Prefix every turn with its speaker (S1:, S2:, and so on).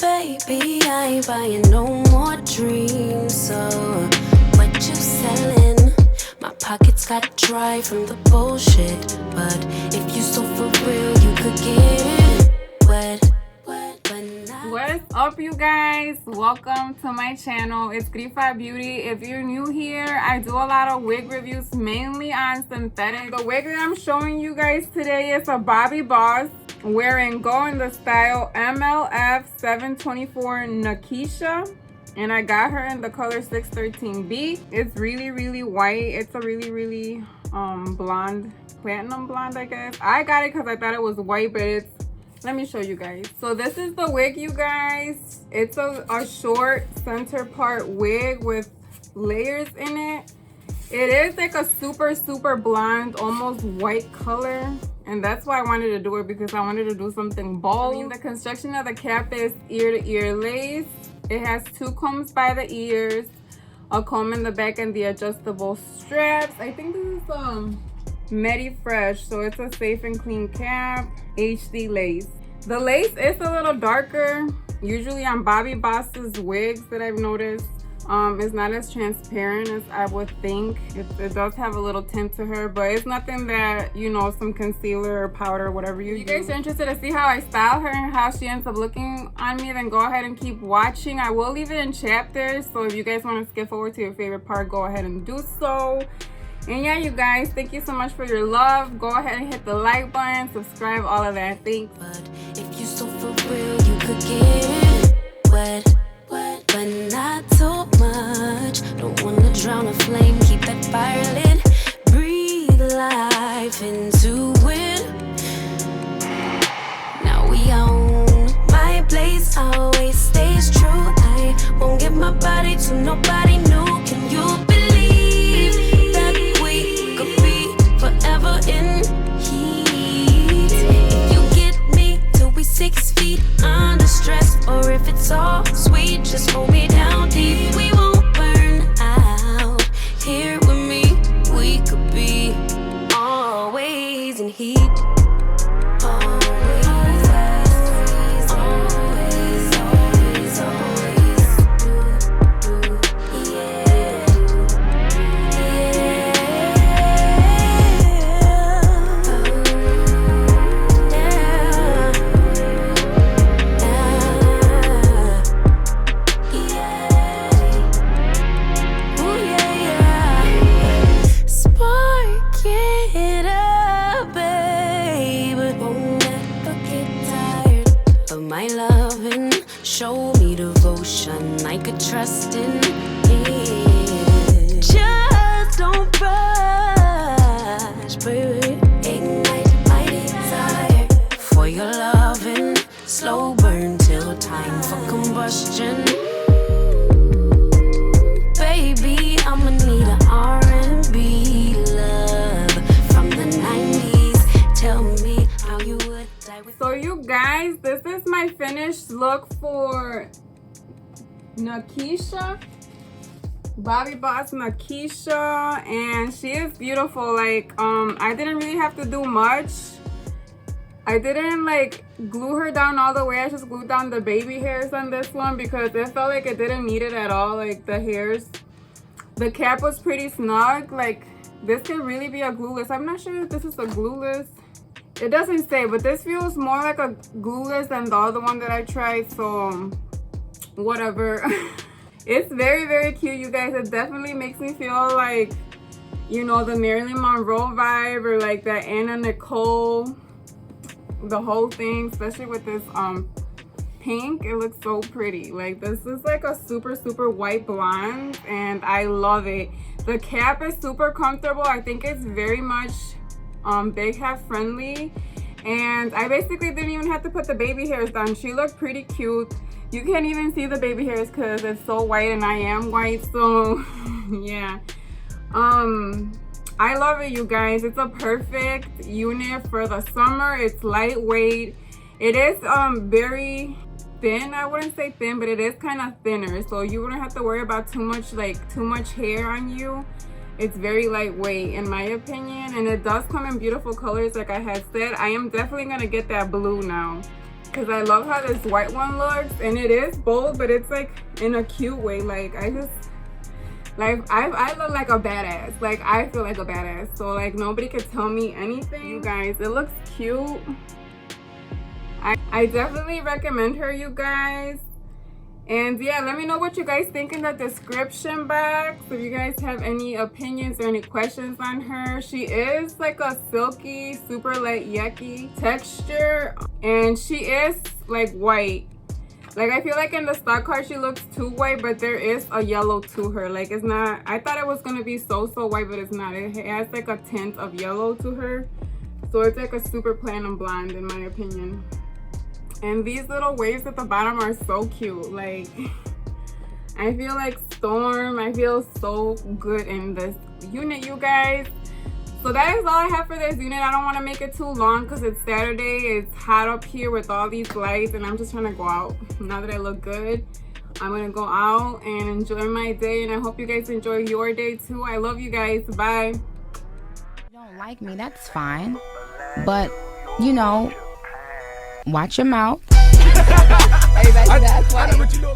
S1: Baby, I ain't buying no more dreams. So what you selling? My pockets got dry from the bullshit. But if you so for real, you could get it wet.
S2: What's up, you guys? Welcome to my channel. It's Beauty. If you're new here, I do a lot of wig reviews, mainly on synthetic. The wig that I'm showing you guys today is a Bobbi boss wearing Go in the style MLF 724 Nakeisha, and I got her in the color 613B. It's really white. It's a really blonde, platinum blonde, I guess. I got it because I thought it was white, but it's, let me show you guys. So this is the wig, you guys. It's a short center part wig with layers in it. It is like a super blonde, almost white color, and that's why I wanted to do it, because I wanted to do something bold. I mean, the construction of the cap is ear to ear lace. It has two combs by the ears, a comb in the back, and the adjustable straps. I think this is Medi Fresh, so it's a safe and clean cap. HD lace. The lace is a little darker. Usually on Bobbi Boss's wigs that I've noticed, it's not as transparent as I would think. It does have a little tint to her, but it's nothing that, you know, some concealer or powder or whatever you guys are interested to see how I style her and how she ends up looking on me, then go ahead and keep watching. I will leave it in chapters, so if you guys want to skip forward to your favorite part, go ahead and do so. And yeah, you guys, thank you so much for your love. Go ahead and hit the like button, subscribe, all of that. Thanks.
S1: But if you so for real, you could get it wet, but not too much. Don't wanna drown a flame, keep that fire lit. Breathe life into it. Now we own my place, always stays true. I won't give my body to nobody new. Can you believe that we could be forever in heat? If you get me till we 6 feet under stress, or if it's all sweet, just hold me down deep. We won't burn out here with me. We could be always in heat. Show me devotion I could trust in it. Just don't rush, baby. Ignite my desire for your loving. Slow burn till time for combustion. Baby, I'ma need an R&B love from the 90s. Tell me how you would die with.
S2: So you guys, this is my finished look for Nakeisha, Bobbi Boss Nakeisha, and she is beautiful. Like I didn't really have to do much. I didn't like glue her down all the way. I just glued down the baby hairs on this one because it felt like it didn't need it at all. Like the hairs, the cap was pretty snug. Like this could really be a glueless. I'm not sure if this is a glueless. It doesn't say, but this feels more like a glueless than the other one that I tried, so whatever. It's very cute, you guys. It definitely makes me feel like, you know, the Marilyn Monroe vibe, or like that Anna Nicole, the whole thing, especially with this pink. It looks so pretty. Like this is like a super white blonde, and I love it. The cap is super comfortable. I think it's very much big hat friendly, and I basically didn't even have to put the baby hairs down. She looked pretty cute. You can't even see the baby hairs because it's so white and I am white, so yeah. I love it, you guys. It's a perfect unit for the summer. It's lightweight. It is very thin. I wouldn't say thin, but it is kind of thinner, so you wouldn't have to worry about too much hair on you. It's very lightweight in my opinion, and it does come in beautiful colors like I had said. I am definitely gonna get that blue now. because I love how this white one looks, and it is bold, but it's like in a cute way. Like I look like a badass. Like I feel like a badass, so like nobody could tell me anything. You guys, it looks cute. I definitely recommend her, you guys. And yeah, let me know what you guys think in the description box. If you guys have any opinions or any questions on her. She is like a silky, super light yucky texture, and she is like white. Like I feel like in the stock card she looks too white, but there is a yellow to her. Like it's not, I thought it was gonna be so white, but it's not. It has like a tint of yellow to her, so it's like a super platinum blonde in my opinion. And these little waves at the bottom are so cute. Like I feel like Storm. I feel so good in this unit, you guys. So that is all I have for this unit. I don't want to make it too long because it's Saturday. It's hot up here with all these lights, and I'm just trying to go out. Now that I look good, I'm gonna go out and enjoy my day, and I hope you guys enjoy your day too. I love you guys. Bye.
S3: You don't like me, that's fine, but you know, watch your mouth. Everybody, that's funny.